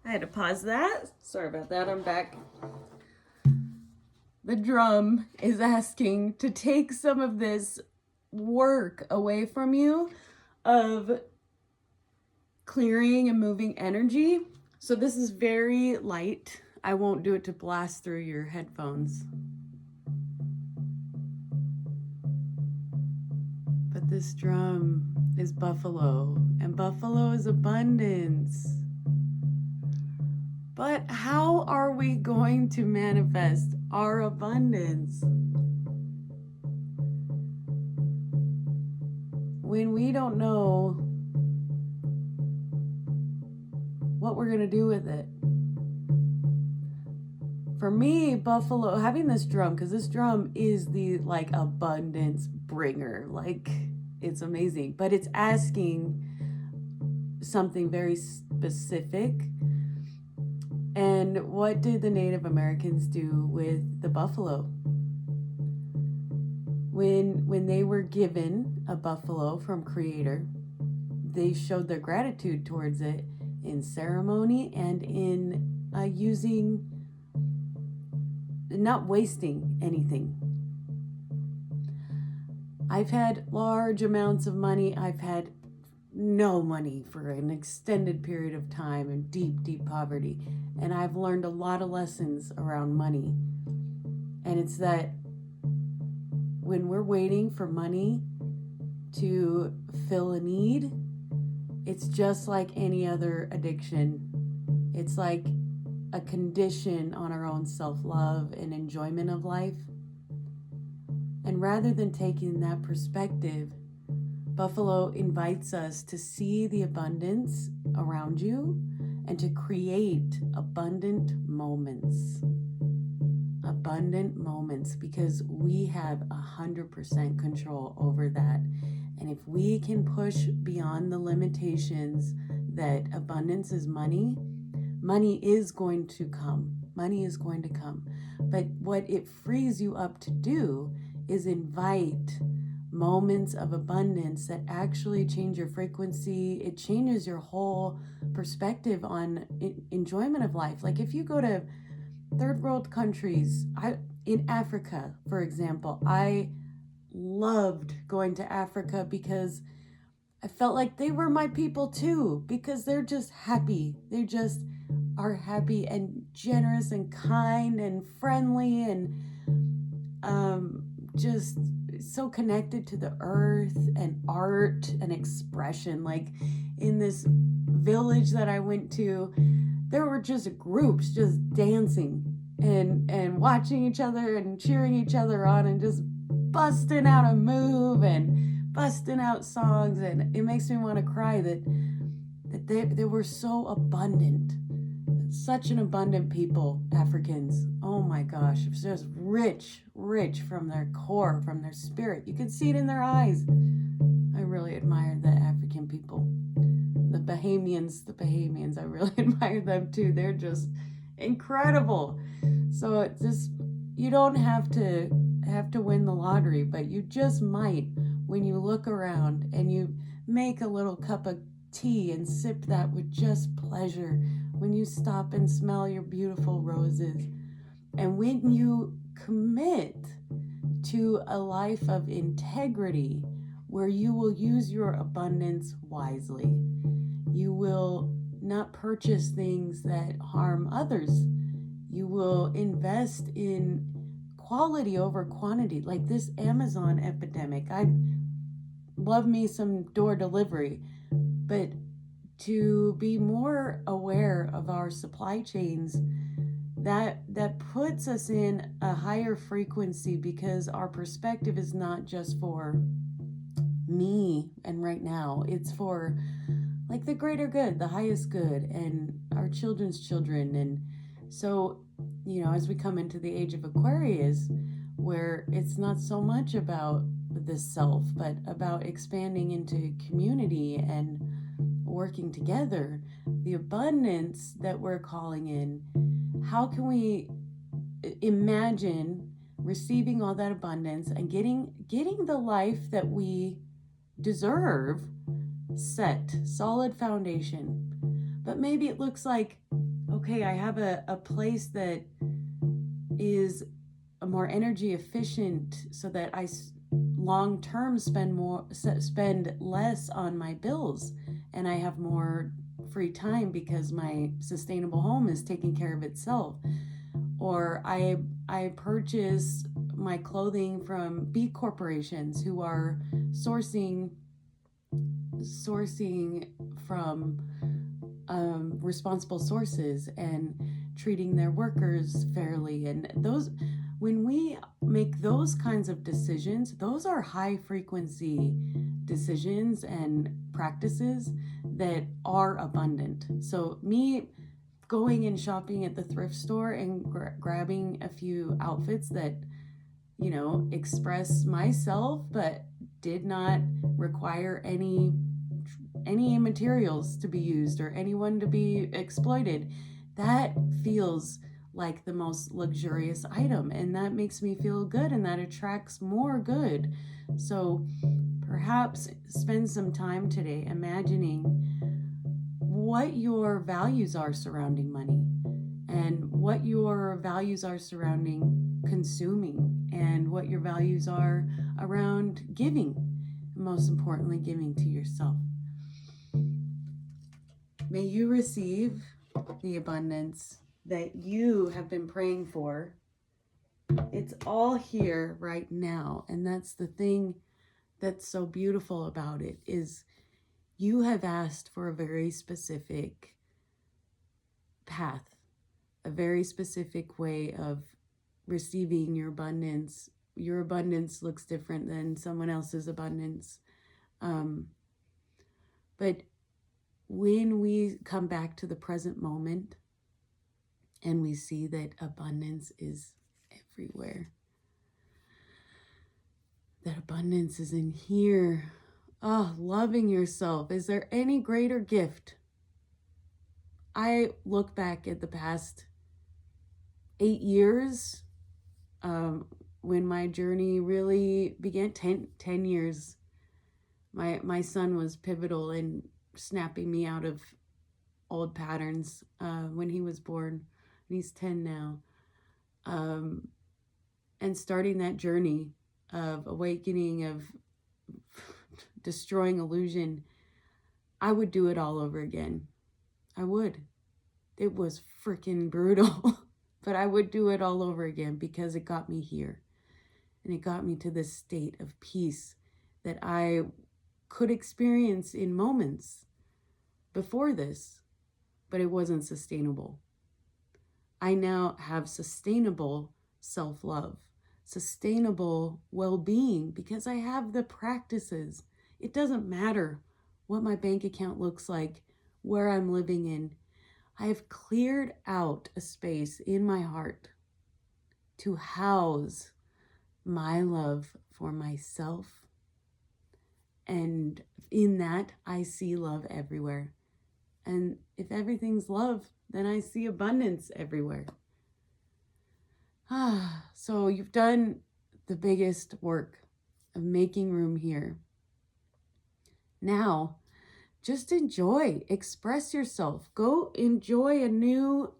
I had to pause that. Sorry about that. I'm back. The drum is asking to take some of this work away from you of clearing and moving energy. So this is very light. I won't do it to blast through your headphones. But this drum is buffalo, and buffalo is abundance. But how are we going to manifest our abundance when we don't know what we're going to do with it? For me, buffalo, having this drum, because this drum is the abundance bringer, it's amazing, but it's asking something very specific. And what did the Native Americans do with the buffalo? When they were given a buffalo from Creator, they showed their gratitude towards it in ceremony and in not wasting anything. I've had large amounts of money. I've had no money for an extended period of time in deep, deep poverty. And I've learned a lot of lessons around money. And it's that when we're waiting for money to fill a need, it's just like any other addiction. It's like a condition on our own self-love and enjoyment of life. And rather than taking that perspective, Buffalo invites us to see the abundance around you and to create abundant moments. Abundant moments, because we have 100% control over that. And if we can push beyond the limitations that abundance is money, money is going to come. Money is going to come. But what it frees you up to do is invite moments of abundance that actually change your frequency. It changes your whole perspective on enjoyment of life. Like if you go to third world countries, in Africa, for example, I loved going to Africa because I felt like they were my people too, because they're just happy. They just are happy and generous and kind and friendly and just so connected to the earth and art and expression. Like in this village that I went to, there were just groups just dancing and watching each other and cheering each other on and just busting out a move and busting out songs. And it makes me want to cry that they were so abundant. Such an abundant people, Africans. Oh my gosh, it's just rich from their core, from their spirit. You could see it in their eyes. I really admire the African people. The Bahamians, I really admire them too. They're just incredible. So it's just, you don't have to win the lottery, but you just might when you look around and you make a little cup of tea and sip that with just pleasure. When you stop and smell your beautiful roses, and when you commit to a life of integrity where you will use your abundance wisely, you will not purchase things that harm others. You will invest in quality over quantity. Like this Amazon epidemic, I love me some door delivery, but to be more aware of our supply chains, that puts us in a higher frequency, because our perspective is not just for me and right now, it's for like the greater good, the highest good, and our children's children. And so, as we come into the age of Aquarius, where it's not so much about the self, but about expanding into community and working together, the abundance that we're calling in, how can we imagine receiving all that abundance and getting the life that we deserve, set, solid foundation? But maybe it looks like okay, I have a place that is a more energy efficient so that I long term spend less on my bills, and I have more free time because my sustainable home is taking care of itself. Or I purchase my clothing from B corporations who are sourcing from responsible sources and treating their workers fairly. And those, when we make those kinds of decisions, those are high frequency decisions and practices that are abundant. So me going and shopping at the thrift store and grabbing a few outfits that, you know, express myself but did not require any materials to be used or anyone to be exploited, that feels like the most luxurious item, and that makes me feel good, and that attracts more good. So perhaps spend some time today imagining what your values are surrounding money, and what your values are surrounding consuming, and what your values are around giving, most importantly, giving to yourself. May you receive the abundance that you have been praying for. It's all here right now. And that's the thing that's so beautiful about it, is you have asked for a very specific path, a very specific way of receiving your abundance. Your abundance looks different than someone else's abundance. But when we come back to the present moment and we see that abundance is everywhere, that abundance is in here. Oh, loving yourself. Is there any greater gift? I look back at the past 8 years, when my journey really began. 10 years. My son was pivotal in snapping me out of old patterns when he was born. He's 10 now. And starting that journey of awakening, of destroying illusion, I would do it all over again. I would. It was freaking brutal, but I would do it all over again because it got me here. And it got me to this state of peace that I could experience in moments before this, but it wasn't sustainable. I now have sustainable self-love, sustainable well-being, because I have the practices. It doesn't matter what my bank account looks like, where I'm living in. I have cleared out a space in my heart to house my love for myself. And in that, I see love everywhere. And if everything's love, then I see abundance everywhere. So you've done the biggest work of making room here. Now, just enjoy, express yourself. Go enjoy a new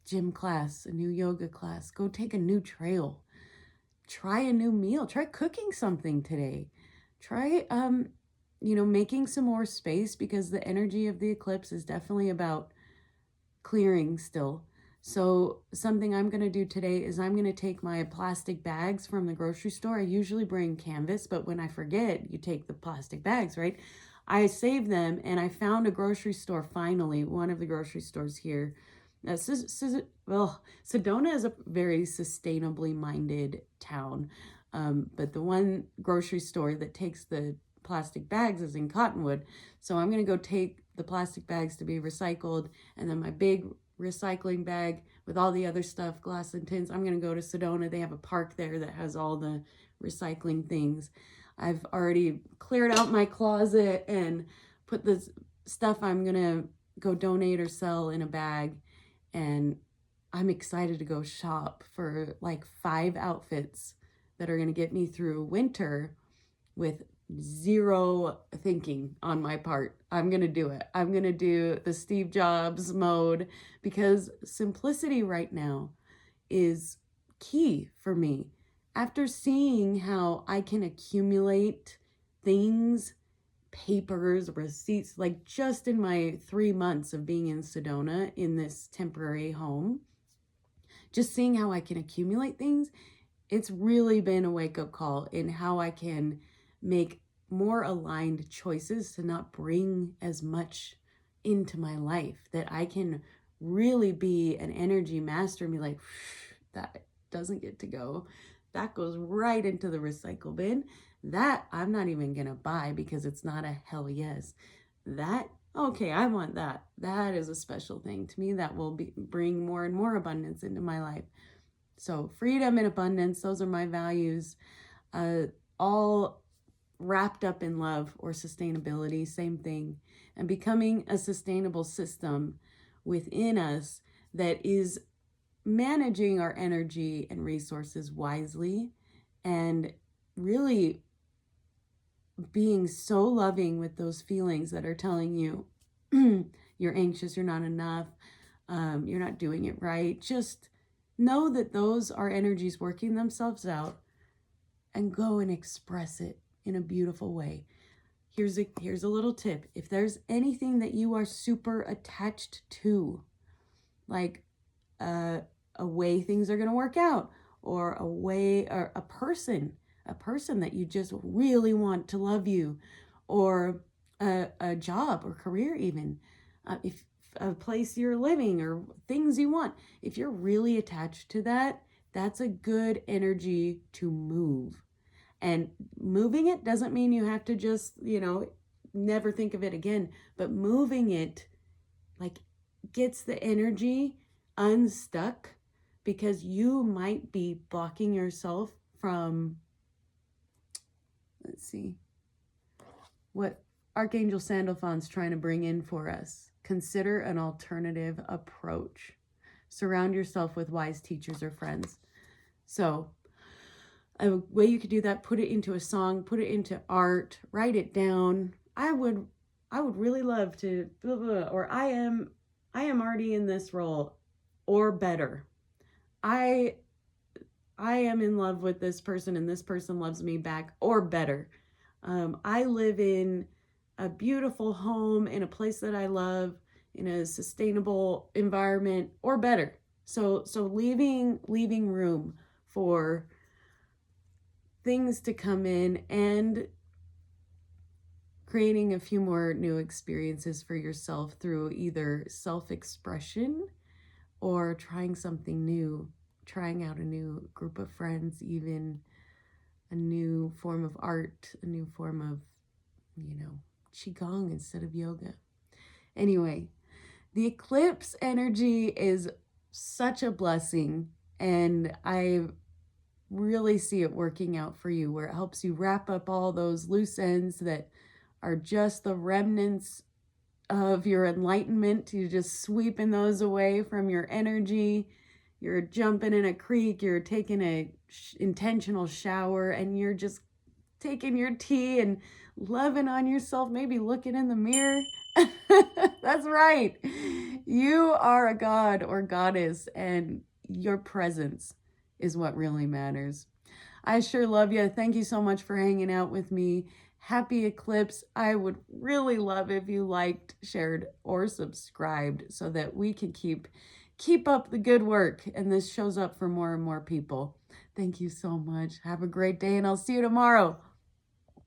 gym class, a new yoga class. Go take a new trail. Try a new meal. Try cooking something today. Try, making some more space, because the energy of the eclipse is definitely about clearing still. So something I'm going to do today is I'm going to take my plastic bags from the grocery store. I usually bring canvas, but when I forget, you take the plastic bags, right? I save them, and I found a grocery store finally, one of the grocery stores here. Sedona is a very sustainably minded town, but the one grocery store that takes the plastic bags is in Cottonwood. So I'm going to go take the plastic bags to be recycled, and then my big recycling bag with all the other stuff, glass and tins, I'm going to go to Sedona. They have a park there that has all the recycling things. I've already cleared out my closet and put the stuff I'm going to go donate or sell in a bag. And I'm excited to go shop for like 5 outfits that are going to get me through winter with zero thinking on my part. I'm going to do it. I'm going to do the Steve Jobs mode, because simplicity right now is key for me. After seeing how I can accumulate things, papers, receipts, like just in my 3 months of being in Sedona in this temporary home, just seeing how I can accumulate things, it's really been a wake-up call in how I can make more aligned choices to not bring as much into my life, that I can really be an energy master and be like, that doesn't get to go. That goes right into the recycle bin. That I'm not even going to buy because it's not a hell yes. That, okay, I want that. That is a special thing to me that will bring more and more abundance into my life. So freedom and abundance, those are my values, all wrapped up in love or sustainability, same thing. And becoming a sustainable system within us that is managing our energy and resources wisely, and really being so loving with those feelings that are telling you you're anxious, you're not enough, you're not doing it right. Just know that those are energies working themselves out, and go and express it in a beautiful way. Here's a little tip. If there's anything that you are super attached to, like a way things are going to work out, or a way, or a person that you just really want to love you, or a job or career even, if a place you're living or things you want, if you're really attached to that, that's a good energy to move. And moving it doesn't mean you have to just, never think of it again, but moving it like gets the energy unstuck, because you might be blocking yourself from, let's see, what Archangel Sandalphon's trying to bring in for us. Consider an alternative approach. Surround yourself with wise teachers or friends. So a way you could do that, put it into a song, put it into art, write it down. I would really love to, or I am already in this role, or better. I am in love with this person and this person loves me back, or better. I live in a beautiful home in a place that I love, in a sustainable environment, or better. So leaving room for things to come in, and creating a few more new experiences for yourself through either self-expression or trying something new, trying out a new group of friends, even a new form of art, a new form of, Qigong instead of yoga. Anyway, the eclipse energy is such a blessing, and I really see it working out for you, where it helps you wrap up all those loose ends that are just the remnants of your enlightenment. You're just sweeping those away from your energy. You're jumping in a creek, you're taking a intentional shower, and you're just taking your tea and loving on yourself, maybe looking in the mirror. That's right. You are a god or goddess, and your presence is what really matters. I sure love you. Thank you so much for hanging out with me. Happy eclipse. I would really love if you liked, shared, or subscribed, so that we can keep up the good work and this shows up for more and more people. Thank you so much. Have a great day, and I'll see you tomorrow.